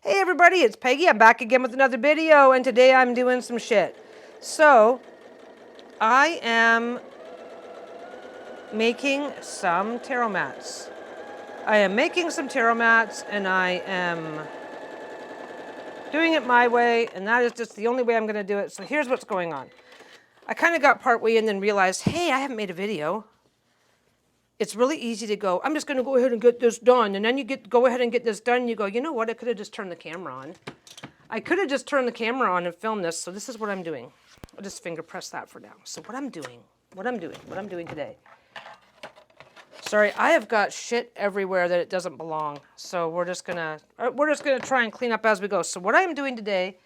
Hey everybody, it's Peggy. I'm back again with another video, and today I'm doing some shit. So, I am making some tarot mats. I am making some tarot mats, and I am doing it my way, and that is just the only way I'm going to do it. So here's what's going on. I kind of got partway in and realized, hey, I haven't made a video. It's really easy to go, I'm just going to go ahead and get this done. And then you go ahead and get this done. And you go, you know what? I could have just turned the camera on. I could have just turned the camera on and filmed this. So this is what I'm doing. I'll just finger press that for now. So what I'm doing today. Sorry, I have got shit everywhere that it doesn't belong. So we're just gonna try and clean up as we go. So what I am doing today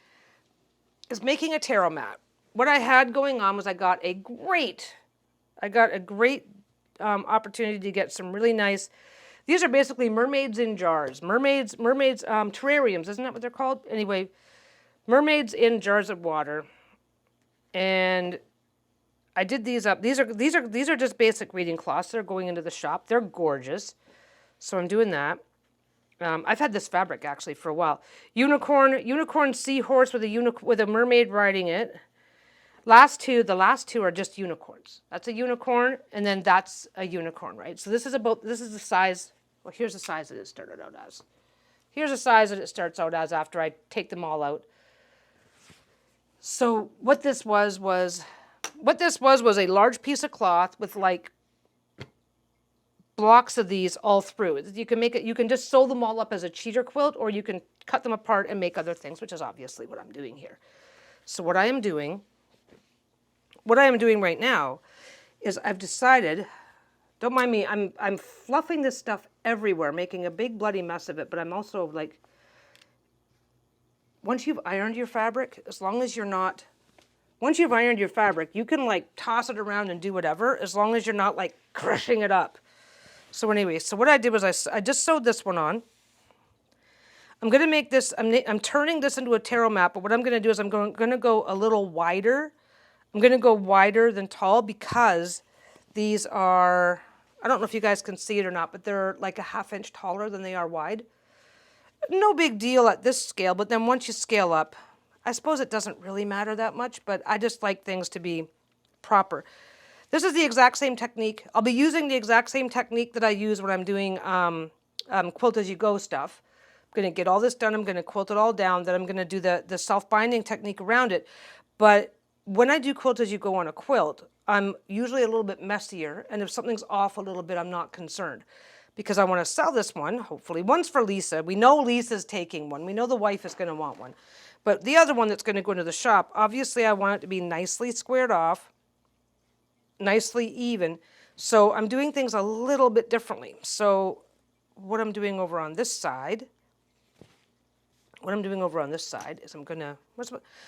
is making a tarot mat. What I had going on was I got a great opportunity to get some really nice. These are basically mermaids in jars, mermaids terrariums, isn't that what they're called? Anyway, mermaids in jars of water, and I did these up. These are just basic reading cloths. They're going into the shop. They're gorgeous, so I'm doing that. I've had this fabric actually for a while. Unicorn seahorse with a mermaid riding it. The last two are just unicorns. That's a unicorn, and then that's a unicorn, right? So this is the size, well, here's the size that it started out as. Here's the size that it starts out as after I take them all out. So what this was a large piece of cloth with like blocks of these all through. You can just sew them all up as a cheater quilt, or you can cut them apart and make other things, which is obviously what I'm doing here. So what I am doing right now is I've decided, don't mind me, I'm fluffing this stuff everywhere, making a big bloody mess of it, but I'm also like, once you've ironed your fabric, once you've ironed your fabric, you can like toss it around and do whatever, as long as you're not like crushing it up. So anyway, so what I did was I just sewed this one on. I'm going to make this, I'm turning this into a tarot mat, but what I'm going to do is I'm going to go a little wider. I'm going to go wider than tall because these are, I don't know if you guys can see it or not, but they're like a ½ inch taller than they are wide. No big deal at this scale, but then once you scale up, I suppose it doesn't really matter that much, but I just like things to be proper. This is the exact same technique. I'll be using the exact same technique that I use when I'm doing quilt as you go stuff. I'm going to get all this done. I'm going to quilt it all down. Then I'm going to do the self-binding technique around it. But when I do quilt as you go on a quilt, I'm usually a little bit messier. And if something's off a little bit, I'm not concerned. Because I want to sell this one, hopefully. One's for Lisa. We know Lisa's taking one. We know the wife is going to want one. But the other one that's going to go into the shop, obviously I want it to be nicely squared off, nicely even. So I'm doing things a little bit differently. So what I'm doing over on this side, is I'm going to,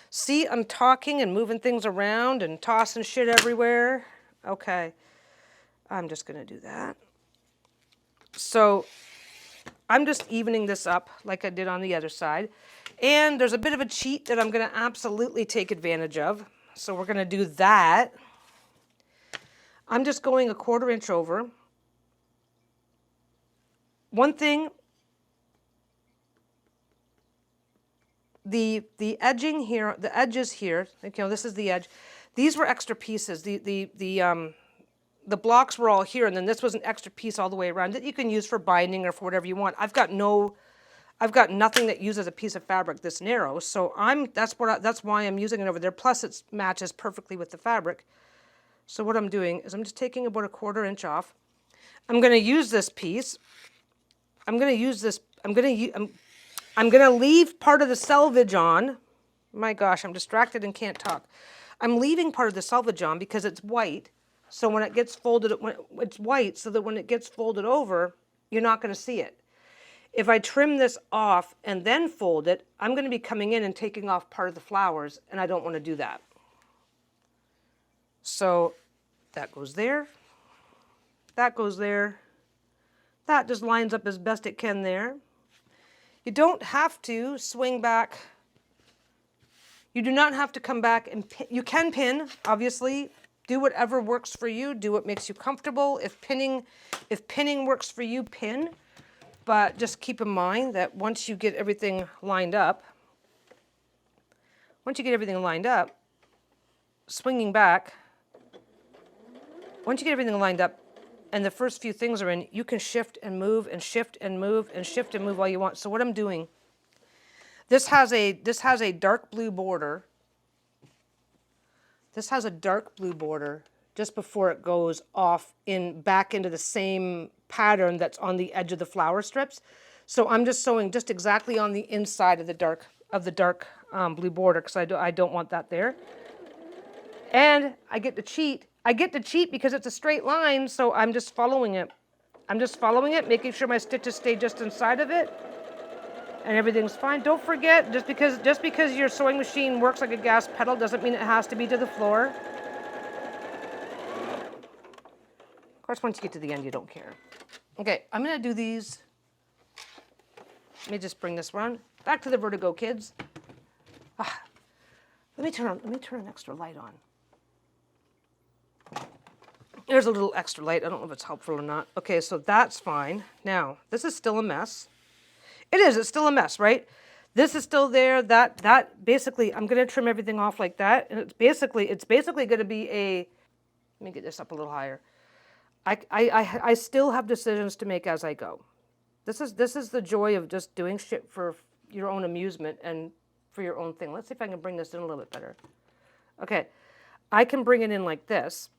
see, I'm talking and moving things around and tossing shit everywhere. Okay, I'm just going to do that. So I'm just evening this up like I did on the other side. And there's a bit of a cheat that I'm going to absolutely take advantage of. So we're going to do that. I'm just going a ½ inch over. One thing, the edging here, the edges here, this is the edge. These were extra pieces. The blocks were all here, and then this was an extra piece all the way around that you can use for binding or for whatever you want. I've got nothing that uses a piece of fabric this narrow, so that's why I'm using it over there. Plus, it matches perfectly with the fabric. So what I'm doing is I'm just taking about a ½ inch off. I'm going to use this piece. I'm going to leave part of the selvage on. My gosh, I'm distracted and can't talk. I'm leaving part of the selvage on because it's white. So when it gets folded, it's white, so that when it gets folded over, you're not going to see it. If I trim this off and then fold it, I'm going to be coming in and taking off part of the flowers, and I don't want to do that. So that goes there. That goes there. That just lines up as best it can there. You don't have to swing back. You do not have to come back and pin. You can pin, obviously. Do whatever works for you. Do what makes you comfortable. If pinning works for you, pin. But just keep in mind that once you get everything lined up, swinging back, once you get everything lined up and the first few things are in, you can shift and move and shift and move and shift and move all you want. So what I'm doing, this has a dark blue border. This has a dark blue border just before it goes off back into the same pattern that's on the edge of the flower strips. So I'm just sewing just exactly on the inside of the dark blue border because I don't want that there. And I get to cheat. Because it's a straight line, so I'm just following it. Making sure my stitches stay just inside of it, and everything's fine. Don't forget, just because your sewing machine works like a gas pedal doesn't mean it has to be to the floor. Of course, once you get to the end, you don't care. Okay, I'm gonna do these. Let me just bring this around. Back to the vertigo, kids. Let me turn an extra light on. There's a little extra light. I don't know if it's helpful or not. Okay, so that's fine. Now, this is still a mess. It's still a mess, right? This is still there. That basically, I'm going to trim everything off like that. And it's basically going to be let me get this up a little higher. I still have decisions to make as I go. This is the joy of just doing shit for your own amusement and for your own thing. Let's see if I can bring this in a little bit better. Okay, I can bring it in like this.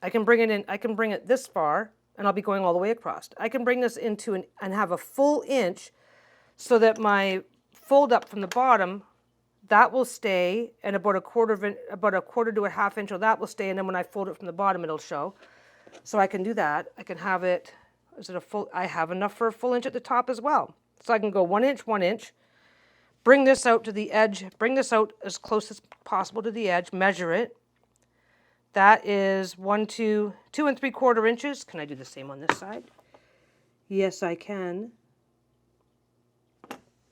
I can bring it this far, and I'll be going all the way across. I can bring this into and have a full inch so that my fold up from the bottom, that will stay, and about a quarter to a half inch of that will stay, and then when I fold it from the bottom, it'll show. So I can do that. I can have it, I have enough for a full inch at the top as well. So I can go 1 inch, bring this out to the edge, bring this out as close as possible to the edge, measure it. That is 2 3/4 inches. Can I do the same on this side? Yes, I can.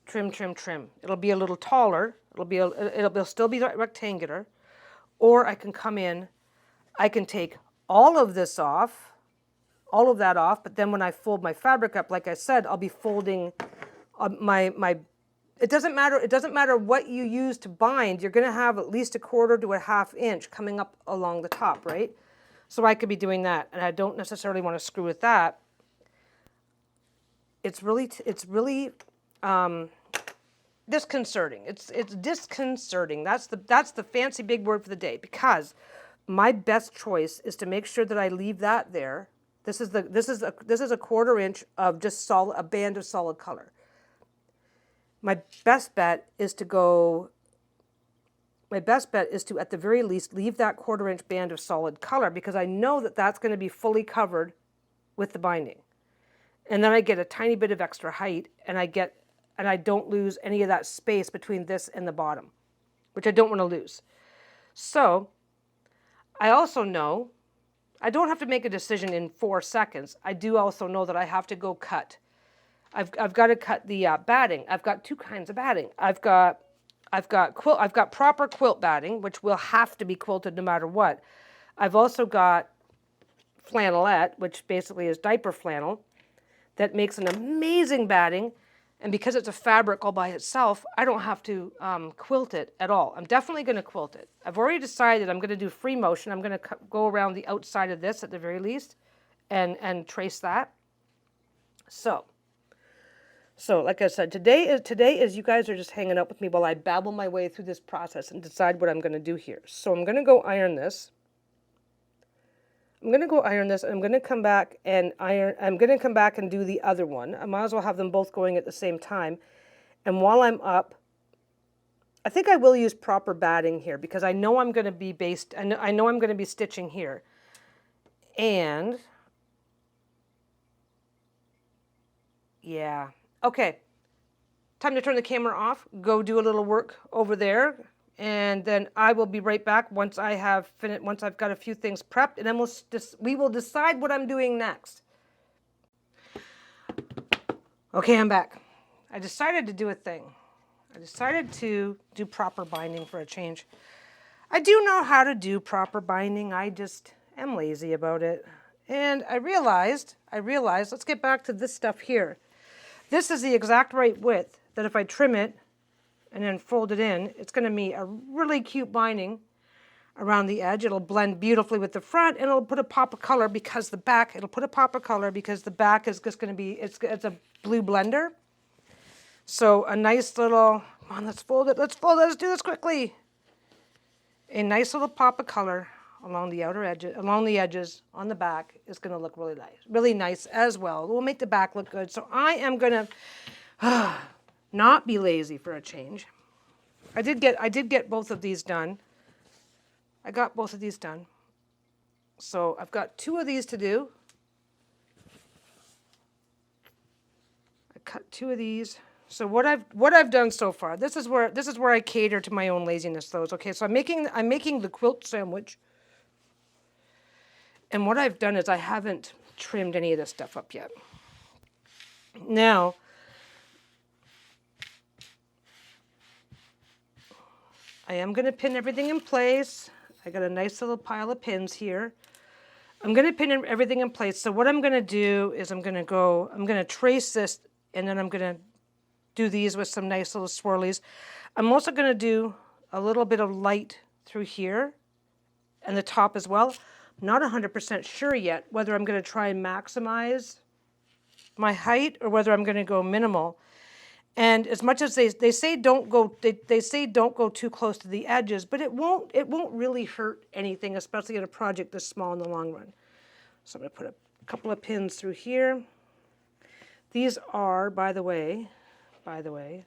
Trim, trim, trim. It'll be a little taller. It'll still be rectangular. Or I can come in, I can take all of that off, but then when I fold my fabric up, like I said, I'll be folding my it doesn't matter what you use to bind, you're going to have at least 1/4 to a half inch coming up along the top, right? So I could be doing that, and I don't necessarily want to screw with that. It's really disconcerting. It's disconcerting. That's the fancy big word for the day, because my best choice is to make sure that I leave that there. This is a 1/4 inch of just a band of solid color. My best bet is to, at the very least, leave that 1/4 inch band of solid color, because I know that that's going to be fully covered with the binding. And then I get a tiny bit of extra height, and I don't lose any of that space between this and the bottom, which I don't want to lose. So I also know I don't have to make a decision in 4 seconds. I do also know that I have to go cut. I've got to cut the batting. I've got 2 kinds of batting. I've got proper quilt batting, which will have to be quilted no matter what. I've also got flannelette, which basically is diaper flannel, that makes an amazing batting. And because it's a fabric all by itself, I don't have to quilt it at all. I'm definitely going to quilt it. I've already decided I'm going to do free motion. I'm going to go around the outside of this at the very least and trace that. So like I said, today is you guys are just hanging out with me while I babble my way through this process and decide what I'm going to do here. So I'm going to go iron this. And I'm going to come back and iron. I'm going to come back and do the other one. I might as well have them both going at the same time. And while I'm up, I think I will use proper batting here, because I know I'm going to be I know I'm going to be stitching here. And yeah. Okay, time to turn the camera off, go do a little work over there, and then I will be right back once I've got a few things prepped, and then we will decide what I'm doing next. Okay, I'm back. I decided to do a thing. I decided to do proper binding for a change. I do know how to do proper binding, I just am lazy about it. And I realized, let's get back to this stuff here. This is the exact right width that if I trim it and then fold it in, it's going to be a really cute binding around the edge. It'll blend beautifully with the front, and it'll put a pop of color because the back, it'll put a pop of color because the back is just going to be, it's a blue blender. So a nice little, come on, let's fold it, let's do this quickly. A nice little pop of color along the outer edges, along the edges on the back is going to look really nice as well. It will make the back look good. So I am going to not be lazy for a change. I did get both of these done. I got both of these done. So I've got 2 of these to do. I cut 2 of these. So what I've done so far, this is where I cater to my own laziness though. Okay, so I'm making the quilt sandwich. And what I've done is I haven't trimmed any of this stuff up yet. Now, I am going to pin everything in place. I got a nice little pile of pins here. I'm going to pin everything in place. So what I'm going to do is I'm going to trace this, and then I'm going to do these with some nice little swirlies. I'm also going to do a little bit of light through here and the top as well. Not 100% sure yet whether I'm going to try and maximize my height or whether I'm going to go minimal. And as much as they say don't go too close to the edges, but it won't really hurt anything, especially in a project this small in the long run. So I'm going to put a couple of pins through here. These are, by the way,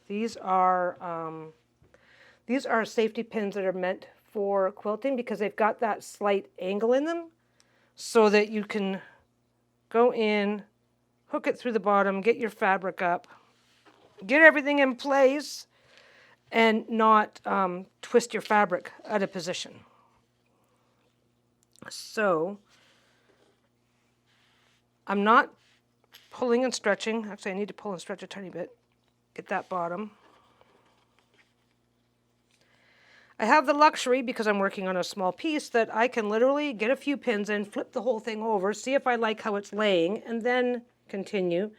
these are safety pins that are meant for quilting because they've got that slight angle in them so that you can go in, hook it through the bottom, get your fabric up, get everything in place, and not twist your fabric out of position. So I'm not pulling and stretching. Actually, I need to pull and stretch a tiny bit. Get that bottom. I have the luxury, because I'm working on a small piece, that I can literally get a few pins in, flip the whole thing over, see if I like how it's laying, and then continue.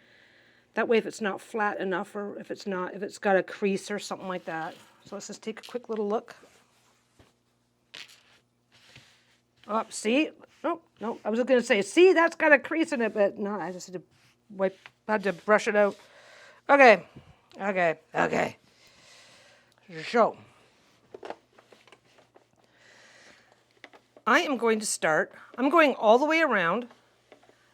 That way, if it's not flat enough, or if it's got a crease or something like that. So let's just take a quick little look. Oh, see? Oh, no, I was going to say, see, that's got a crease in it, but no, I just had to brush it out. Okay. So, I am going to start, I'm going all the way around.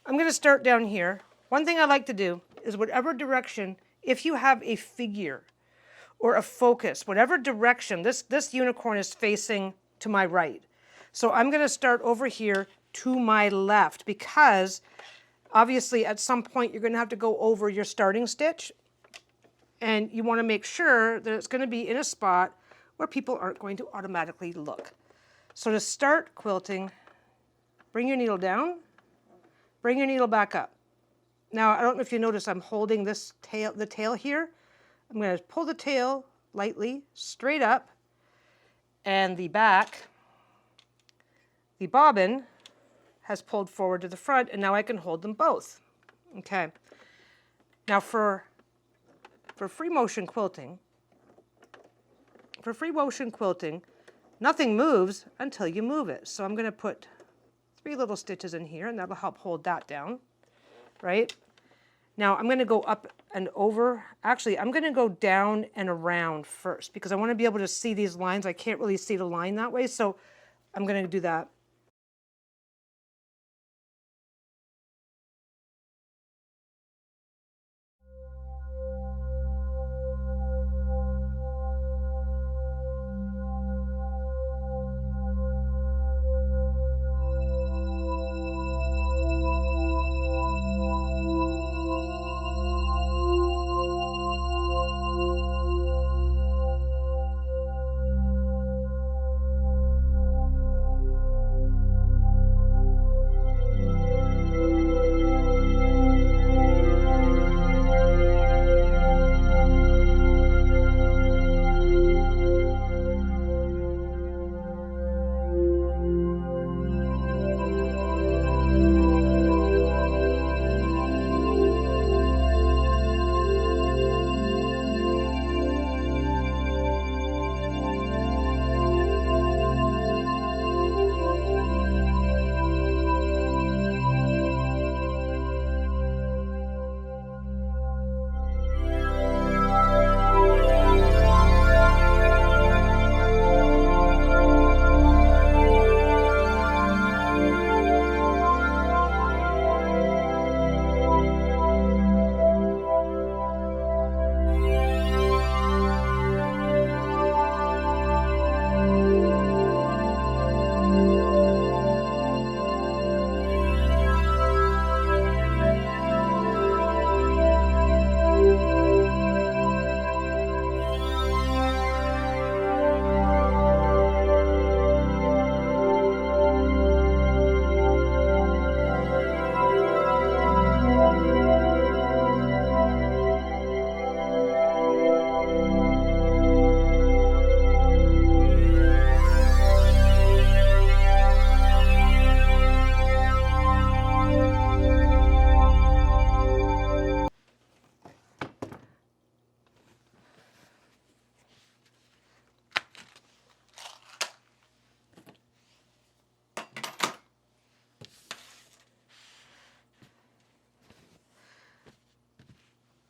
I'm going to start down here. One thing I like to do is whatever direction, if you have a figure or a focus, whatever direction, this unicorn is facing to my right. So I'm going to start over here to my left because obviously at some point you're going to have to go over your starting stitch, and you want to make sure that it's going to be in a spot where people aren't going to automatically look. So to start quilting, bring your needle down, bring your needle back up. Now, I don't know if you notice I'm holding the tail here. I'm going to pull the tail lightly straight up, and the back, the bobbin has pulled forward to the front, and now I can hold them both. Okay. Now for free motion quilting, nothing moves until you move it. So I'm going to put 3 little stitches in here, and that'll help hold that down, right? Now I'm going to go up and over. Actually, I'm going to go down and around first because I want to be able to see these lines. I can't really see the line that way, so I'm going to do that.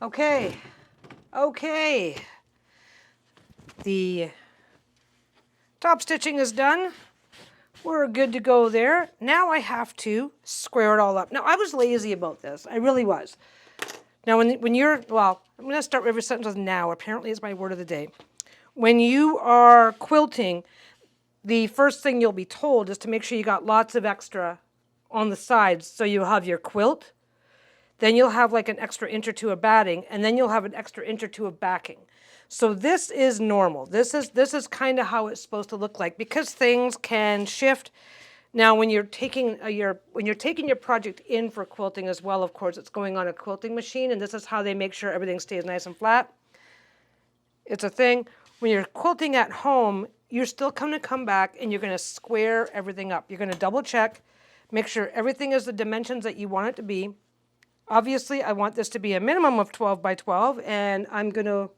Okay. Okay. The top stitching is done. We're good to go there. Now I have to square it all up. Now, I was lazy about this. I really was. Now, when you're, well, I'm going to start every sentence with now. Apparently, it's my word of the day. When you are quilting, the first thing you'll be told is to make sure you got lots of extra on the sides. So you'll have your quilt, then you'll have like an extra inch or two of batting, and then you'll have an extra inch or two of backing. So this is normal. This is kind of how it's supposed to look like, because things can shift. Now, when you're taking your project in for quilting as well, of course, it's going on a quilting machine, and this is how they make sure everything stays nice and flat. It's a thing. When you're quilting at home, you're still going to come back and you're going to square everything up. You're going to double check, make sure everything is the dimensions that you want it to be. Obviously, I want this to be a minimum of 12 by 12, and I'm going to,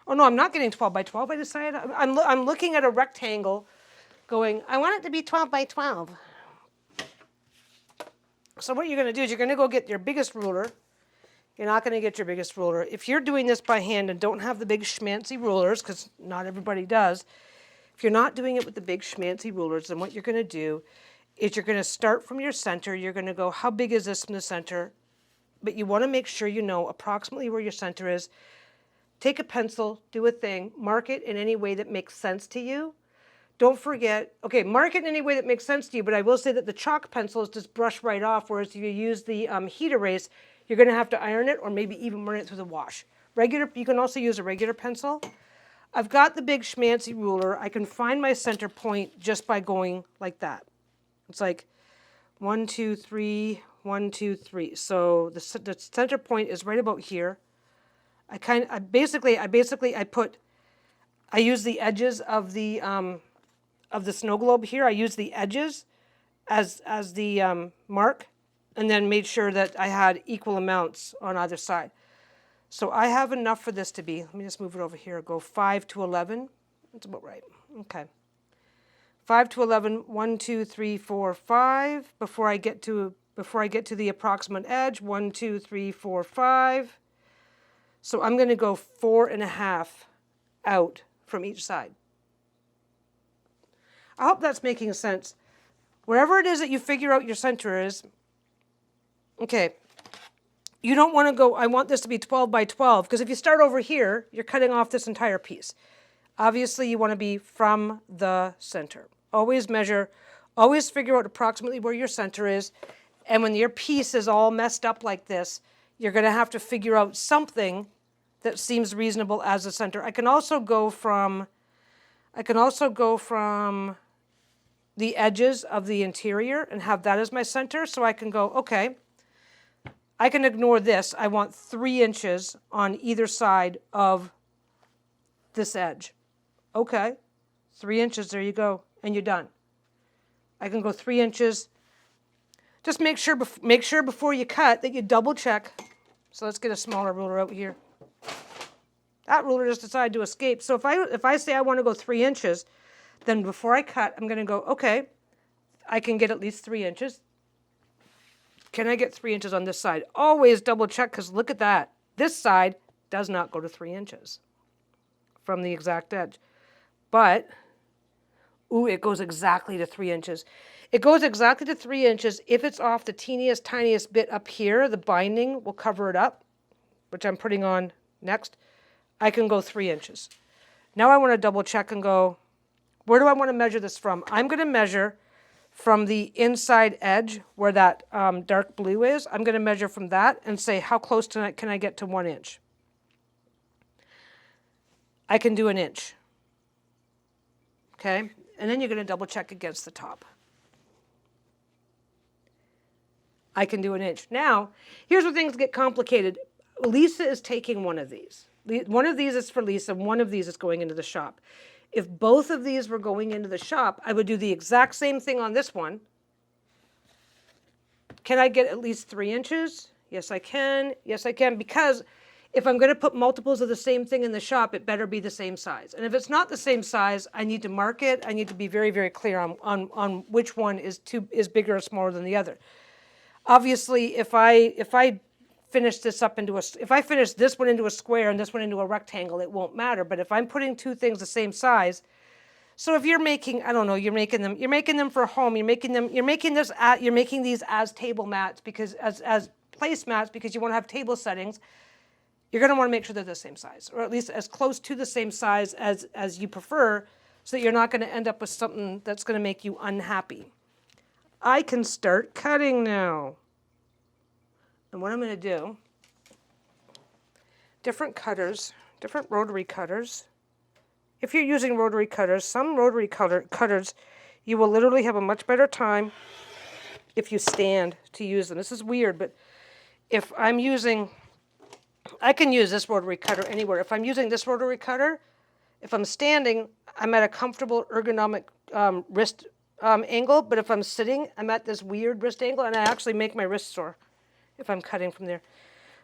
oh no, I'm not getting 12 by 12. I decided, I'm looking at a rectangle going, I want it to be 12 by 12. So what you're going to do is you're going to go get your biggest ruler. You're not going to get your biggest ruler. If you're doing this by hand and don't have the big schmancy rulers, because not everybody does, if you're not doing it with the big schmancy rulers, then what you're going to do is you're going to start from your center. You're going to go, how big is this from the center? But you want to make sure you know approximately where your center is. Take a pencil, do a thing, mark it in any way that makes sense to you. Don't forget, okay, mark it in any way that makes sense to you, but I will say that the chalk pencils just brush right off, whereas if you use the heat erase, you're going to have to iron it or maybe even run it through the wash. You can also use a regular pencil. I've got the big schmancy ruler. I can find my center point just by going like that. It's like 1, 2, 3, 1, 2, 3. So the center point is right about here. I use the edges of the snow globe here. I use the edges as the mark, and then made sure that I had equal amounts on either side. So I have enough for this to be, let me just move it over here, go 5 to 11. That's about right. Okay. 5 to 11, 1, 2, 3, 4, 5. Before I get to the approximate edge, 1, 2, 3, 4, 5. So I'm going to go 4.5 out from each side. I hope that's making sense. Wherever it is that you figure out your center is, okay, you don't want to go, I want this to be 12 by 12, because if you start over here, you're cutting off this entire piece. Obviously, you want to be from the center. Always measure, always figure out approximately where your center is, and when your piece is all messed up like this, you're going to have to figure out something that seems reasonable as a center. I can also go from the edges of the interior and have that as my center. So I can go, okay, I can ignore this. I want 3 inches on either side of this edge. Okay, 3 inches, there you go, and you're done. I can go 3 inches. Just make sure before you cut that you double check. So let's get a smaller ruler out here. That ruler just decided to escape. So if I say I want to go 3 inches, then before I cut, I'm going to go, okay, I can get at least 3 inches. Can I get 3 inches on this side? Always double check, because look at that. This side does not go to 3 inches from the exact edge. But, ooh, it goes exactly to 3 inches. It goes exactly to 3 inches. If it's off the teeniest, tiniest bit up here, the binding will cover it up, which I'm putting on next. I can go 3 inches. Now I want to double check and go, where do I want to measure this from? I'm going to measure from the inside edge where that dark blue is. I'm going to measure from that and say, how close can I get to 1 inch? I can do 1 inch. Okay? And then you're going to double check against the top. I can do 1 inch. Now, here's where things get complicated. Lisa is taking one of these. One of these is for Lisa, one of these is going into the shop. If both of these were going into the shop, I would do the exact same thing on this one. Can I get at least 3 inches? Yes, I can. Yes, I can. Because if I'm going to put multiples of the same thing in the shop, it better be the same size. And if it's not the same size, I need to mark it. I need to be very, very clear on which one is bigger or smaller than the other. Obviously, if I finish this up into if I finish this one into a square and this one into a rectangle, it won't matter. But if I'm putting two things the same size, so if you're making, I don't know, you're making them for home, you're making these as table mats because as placemats because you want to have table settings, you're going to want to make sure they're the same size, or at least as close to the same size as you prefer, so that you're not going to end up with something that's going to make you unhappy. I can start cutting now. And what I'm going to do, different cutters, different rotary cutters. If you're using rotary cutters, some rotary cutters, you will literally have a much better time if you stand to use them. This is weird, but if I'm using, I can use this rotary cutter anywhere. If I'm using this rotary cutter, if I'm standing, I'm at a comfortable ergonomic wrist angle, but if I'm sitting, I'm at this weird wrist angle, and I actually make my wrist sore if I'm cutting from there.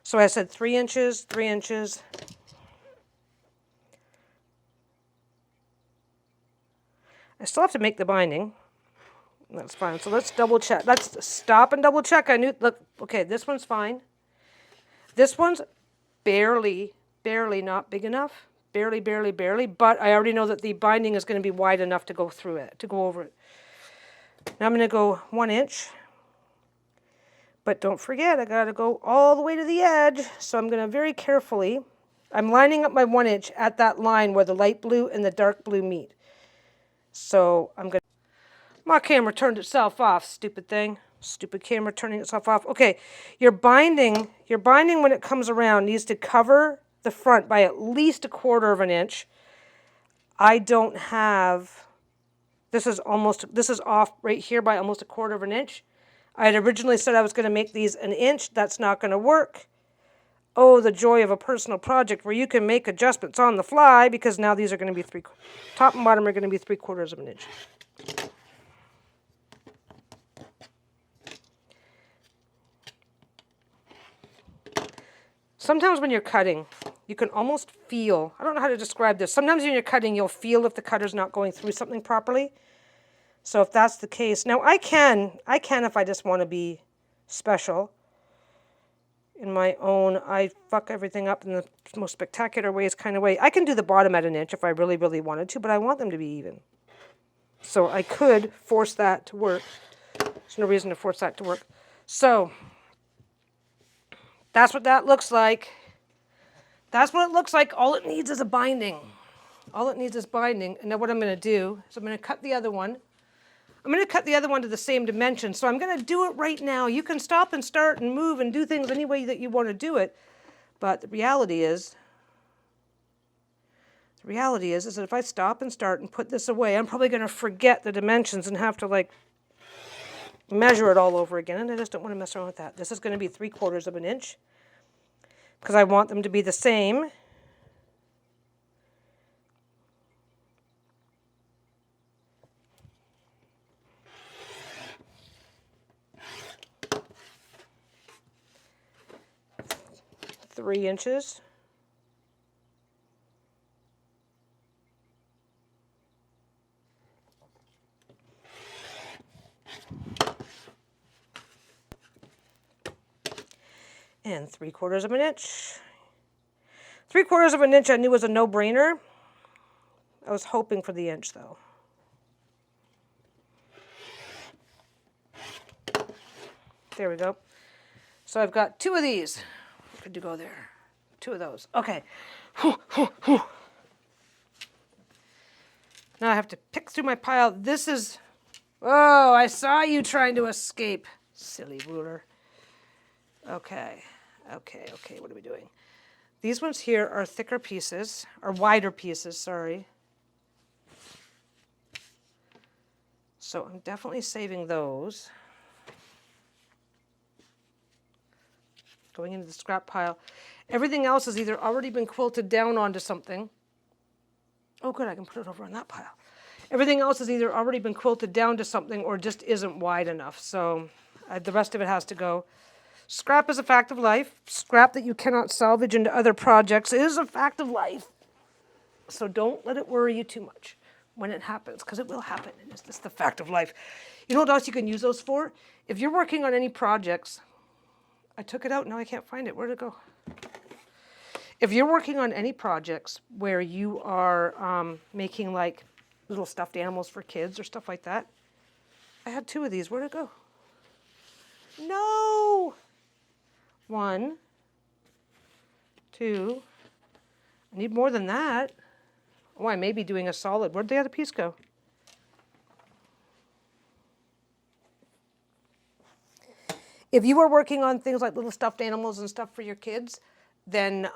So I said 3 inches, 3 inches. I still have to make the binding. That's fine. So let's double check. Let's stop and double check. Look, okay, this one's fine. This one's barely not big enough. Barely, but I already know that the binding is going to be wide enough to go through it, to go over it. Now I'm going to go 1 inch. But don't forget, I got to go all the way to the edge. So I'm going to very carefully, I'm lining up my 1 inch at that line where the light blue and the dark blue meet. So I'm going to, my camera turned itself off, stupid thing. Stupid camera turning itself off. Okay, your binding when it comes around needs to cover the front by at least 1/4 of an inch. I don't have, this is off right here by almost 1/4 of an inch. I had originally said I was going to make these 1 inch. That's not going to work. Oh, the joy of a personal project where you can make adjustments on the fly, because now these are going to be top and bottom are going to be 3/4 of an inch. Sometimes when you're cutting, you can almost feel, I don't know how to describe this. Sometimes when you're cutting, you'll feel if the cutter's not going through something properly. So if that's the case, now I can if I just want to be special in my own, I fuck everything up in the most spectacular ways kind of way. I can do the bottom at 1 inch if I really wanted to, but I want them to be even. So I could force that to work. There's no reason to force that to work. So that's what that looks like. That's what it looks like. All it needs is a binding. All it needs is binding. And now what I'm going to do is I'm going to cut the other one. I'm going to cut the other one to the same dimension. So I'm going to do it right now. You can stop and start and move and do things any way that you want to do it. But the reality is that if I stop and start and put this away, I'm probably going to forget the dimensions and have to like measure it all over again. And I just don't want to mess around with that. This is going to be 3/4 of an inch because I want them to be the same. Three inches. And 3/4 of an inch. 3/4 of an inch I knew was a no-brainer. I was hoping for the inch though. There we go. So I've got 2 of these. Good to go there. 2 of those. Okay. Now I have to pick through my pile. This is, oh, I saw you trying to escape. Silly ruler. Okay, what are we doing? These ones here are thicker pieces, or wider pieces, sorry. So I'm definitely saving those. Going into the scrap pile. Everything else has either already been quilted down onto something. Oh good, I can put it over on that pile. Everything else has either already been quilted down to something or just isn't wide enough. So the rest of it has to go. Scrap is a fact of life. Scrap that you cannot salvage into other projects is a fact of life. So don't let it worry you too much when it happens, because it will happen. It's just the fact of life. You know what else you can use those for? If you're working on any projects, I took it out, now I can't find it. Where'd it go? If you're working on any projects where you are making like little stuffed animals for kids or stuff like that, I had 2 of these. Where'd it go? No! 1, 2. I need more than that. Oh, I may be doing a solid. Where'd the other piece go? If you are working on things like little stuffed animals and stuff for your kids, then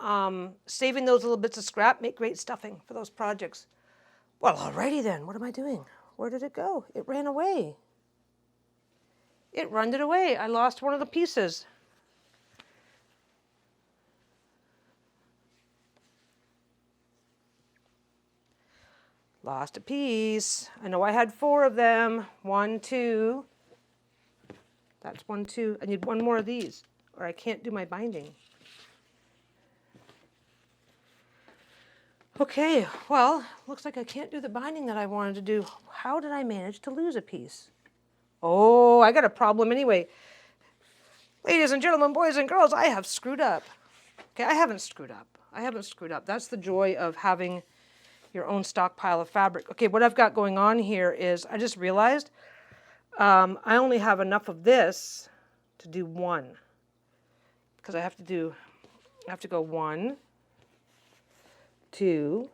saving those little bits of scrap make great stuffing for those projects. Well, alrighty then. What am I doing? Where did it go? It ran away. It runned it away. I lost one of the pieces. Lost a piece. I know I had 4 of them. 1, 2. That's 1, 2. I need 1 more of these, or I can't do my binding. Okay, well, looks like I can't do the binding that I wanted to do. How did I manage to lose a piece? Oh, I got a problem anyway. Ladies and gentlemen, boys and girls, I have screwed up. Okay, I haven't screwed up. I haven't screwed up. That's the joy of having your own stockpile of fabric. Okay, what I've got going on here is I just realized I only have enough of this to do 1. Because I have to go 1, 2,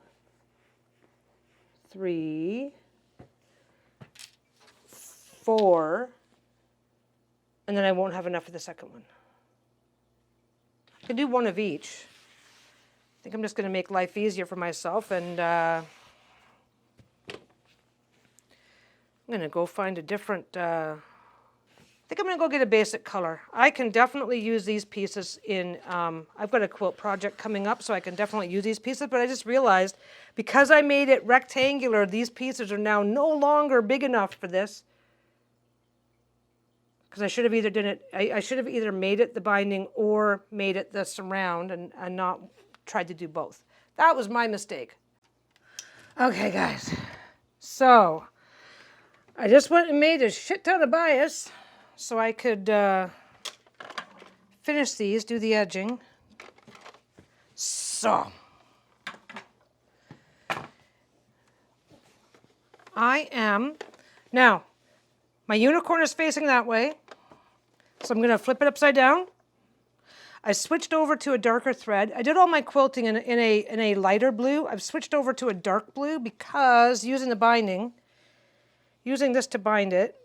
3, 4, and then I won't have enough for the second one. I can do 1 of each. I think I'm just going to make life easier for myself, and I'm going to go find a different, I think I'm going to go get a basic color. I can definitely use these pieces in, I've got a quilt project coming up, so I can definitely use these pieces, but I just realized because I made it rectangular, these pieces are now no longer big enough for this. Because I should have either done it, I should have either made it the binding or made it the surround and not tried to do both. That was my mistake. Okay, guys. So, I just went and made a shit ton of bias so I could finish these, do the edging. So, now, my unicorn is facing that way, so I'm going to flip it upside down. I switched over to a darker thread. I did all my quilting in a lighter blue. I've switched over to a dark blue because using this to bind it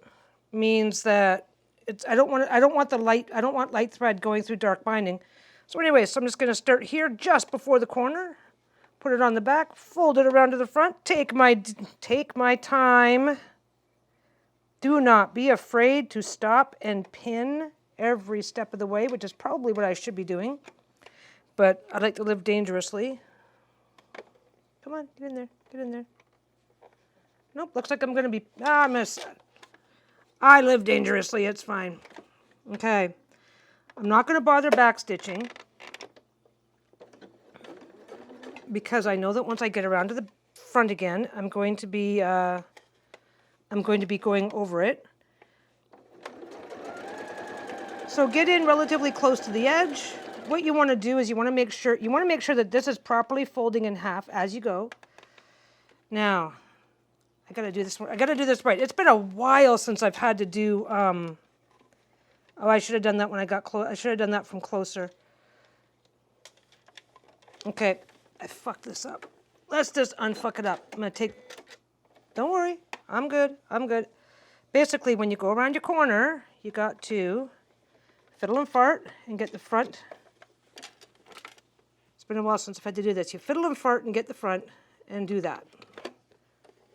means that I don't want light thread going through dark binding. So anyway, so I'm just going to start here just before the corner, put it on the back, fold it around to the front, take my time. Do not be afraid to stop and pin every step of the way, which is probably what I should be doing. But I like to live dangerously. Come on, get in there, get in there. Nope, looks like I'm going to be, I live dangerously, it's fine. Okay, I'm not going to bother back stitching because I know that once I get around to the front again, I'm going to be going over it. So get in relatively close to the edge. What you want to do is you want to make sure that this is properly folding in half as you go. Now, I got to do this right. It's been a while since I've had to do I should have done that when I got close. I should have done that from closer. Okay, I fucked this up. Let's just unfuck it up. I'm going to take, don't worry, I'm good. Basically, when you go around your corner, you got to fiddle and fart and get the front. It's been a while since I've had to do this. You fiddle and fart and get the front and do that.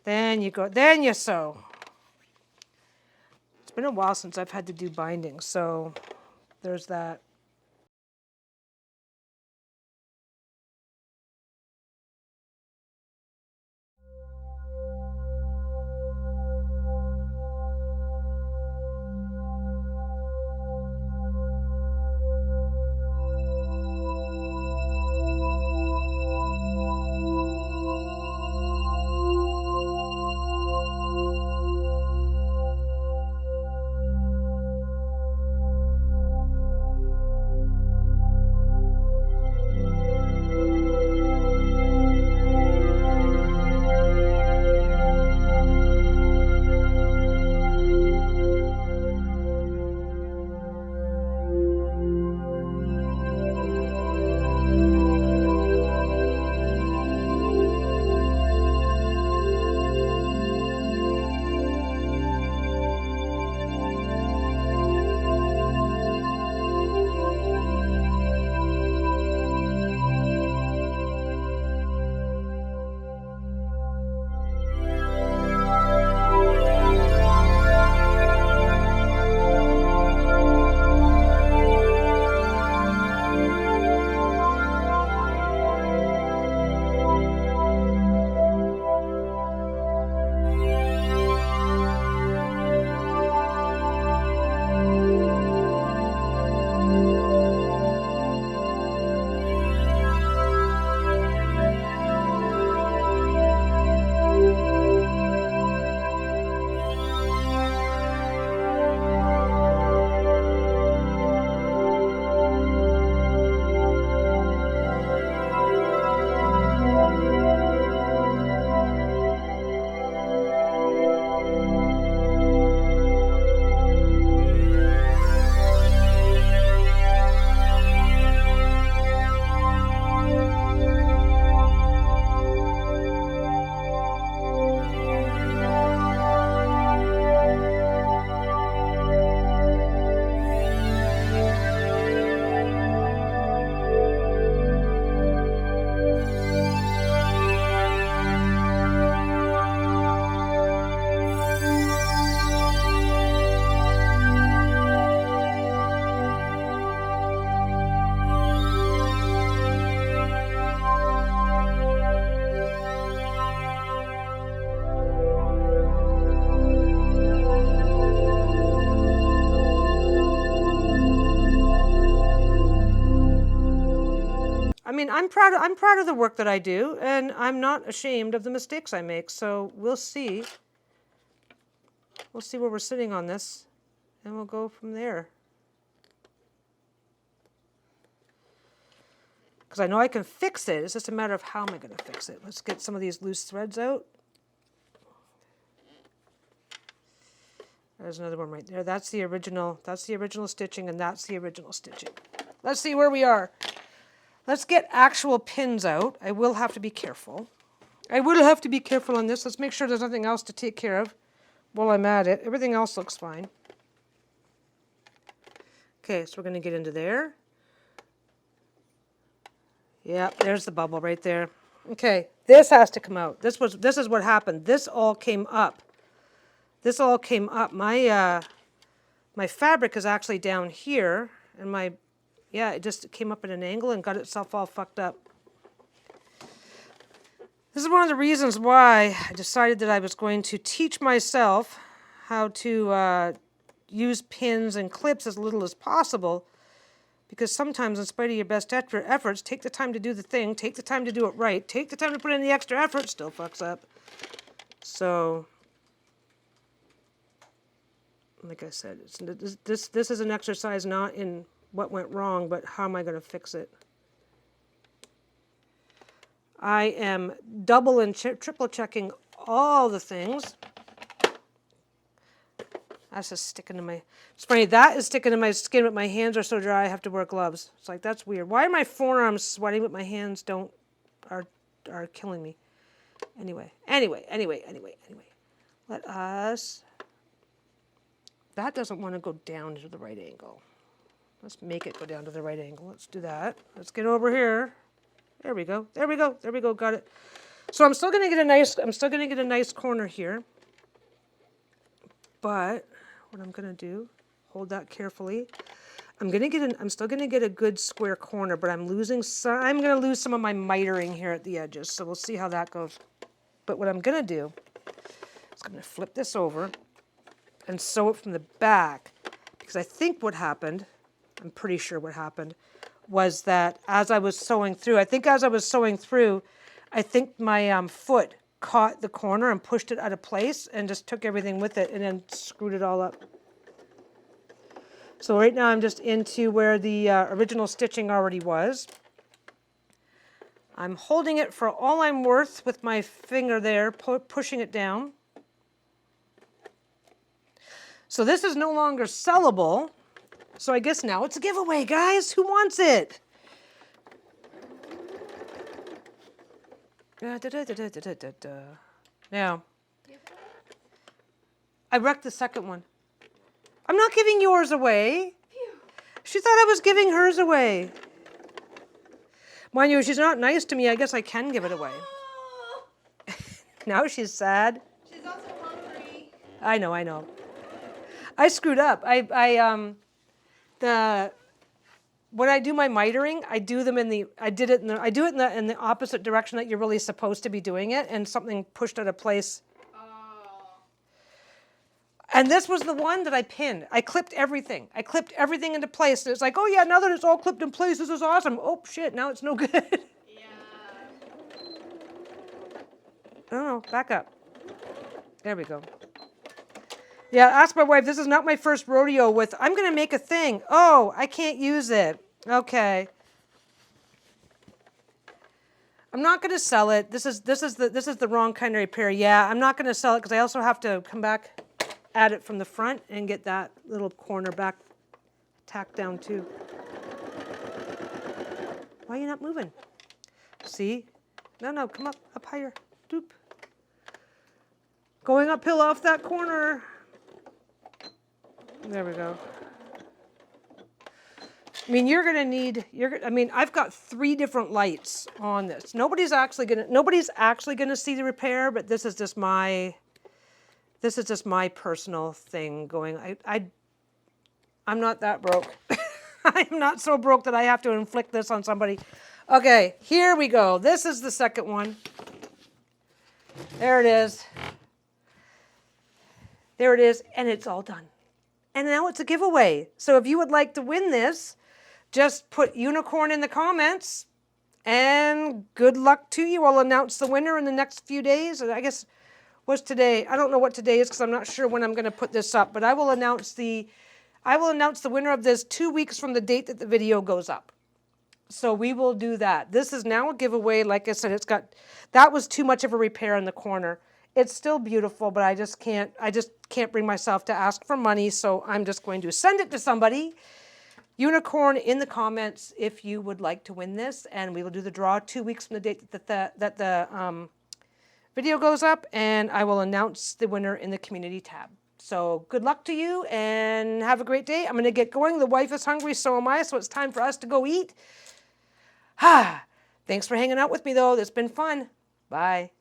Then you sew. It's been a while since I've had to do binding, so there's that. I'm proud of the work that I do, and I'm not ashamed of the mistakes I make. So we'll see. We'll see where we're sitting on this, and we'll go from there. Because I know I can fix it. It's just a matter of how am I going to fix it. Let's get some of these loose threads out. There's another one right there. That's the original stitching, and that's the original stitching. Let's see where we are. Let's get actual pins out. I will have to be careful. I will have to be careful on this. Let's make sure there's nothing else to take care of while I'm at it. Everything else looks fine. Okay, so we're going to get into there. Yep, there's the bubble right there. Okay, this has to come out. This is what happened. This all came up. This all came up. My fabric is actually down here, and it just came up at an angle and got itself all fucked up. This is one of the reasons why I decided that I was going to teach myself how to use pins and clips as little as possible, because sometimes, in spite of your best efforts, take the time to do the thing, take the time to do it right, take the time to put in the extra effort, still fucks up. So, like I said, this is an exercise not in what went wrong, but how am I going to fix it? I am double and triple checking all the things. That's just sticking to my... It's funny, that is sticking to my skin, but my hands are so dry I have to wear gloves. It's like, that's weird. Why are my forearms sweating, but my hands are killing me? Anyway. Let us... That doesn't want to go down to the right angle. Let's make it go down to the right angle. Let's do that. Let's get over here. There we go. Got it. So I'm still going to get a nice corner here. But what I'm going to do, hold that carefully. I'm still going to get a good square corner, but I'm going to lose some of my mitering here at the edges. So we'll see how that goes. But what I'm going to do is I'm going to flip this over and sew it from the back, because I think what happened, I'm pretty sure what happened, was that as I was sewing through, I think my foot caught the corner and pushed it out of place and just took everything with it and then screwed it all up. So right now I'm just into where the original stitching already was. I'm holding it for all I'm worth with my finger there, pushing it down. So this is no longer sellable. So I guess now it's a giveaway, guys. Who wants it? Now, I wrecked the second one. I'm not giving yours away. She thought I was giving hers away. Mind you, if she's not nice to me, I guess I can give it away. Now she's sad. She's also hungry. I know. I screwed up. When I do my mitering, I do it in the opposite direction that you're really supposed to be doing it, and something pushed out of place. Oh. And this was the one that I pinned. I clipped everything into place. And it's like, oh yeah, now that it's all clipped in place, this is awesome. Oh shit, now it's no good. Yeah. Oh, back up. There we go. Yeah, ask my wife, this is not my first rodeo with, I'm going to make a thing. Oh, I can't use it. Okay. I'm not going to sell it. This is the wrong kind of repair. Yeah, I'm not going to sell it because I also have to come back at it from the front and get that little corner back tacked down too. Why are you not moving? See? No, come up higher. Doop. Going uphill off that corner. There we go. I mean, I've got 3 different lights on this. Nobody's actually gonna see the repair, but this is just my personal thing going. I'm not that broke. I'm not so broke that I have to inflict this on somebody. Okay, here we go. This is the second one. There it is. And it's all done. And now it's a giveaway. So if you would like to win this, just put unicorn in the comments. And good luck to you. I'll announce the winner in the next few days. I guess, what's today? I don't know what today is because I'm not sure when I'm going to put this up. But I will announce the winner of this 2 weeks from the date that the video goes up. So we will do that. This is now a giveaway. Like I said, that was too much of a repair in the corner. It's still beautiful, but I just can't bring myself to ask for money. So I'm just going to send it to somebody. Unicorn in the comments if you would like to win this, and we will do the draw 2 weeks from the date that the video goes up, and I will announce the winner in the community tab. So good luck to you, and have a great day. I'm going to get going. The wife is hungry, so am I, so it's time for us to go eat. Thanks for hanging out with me, though. It's been fun. Bye.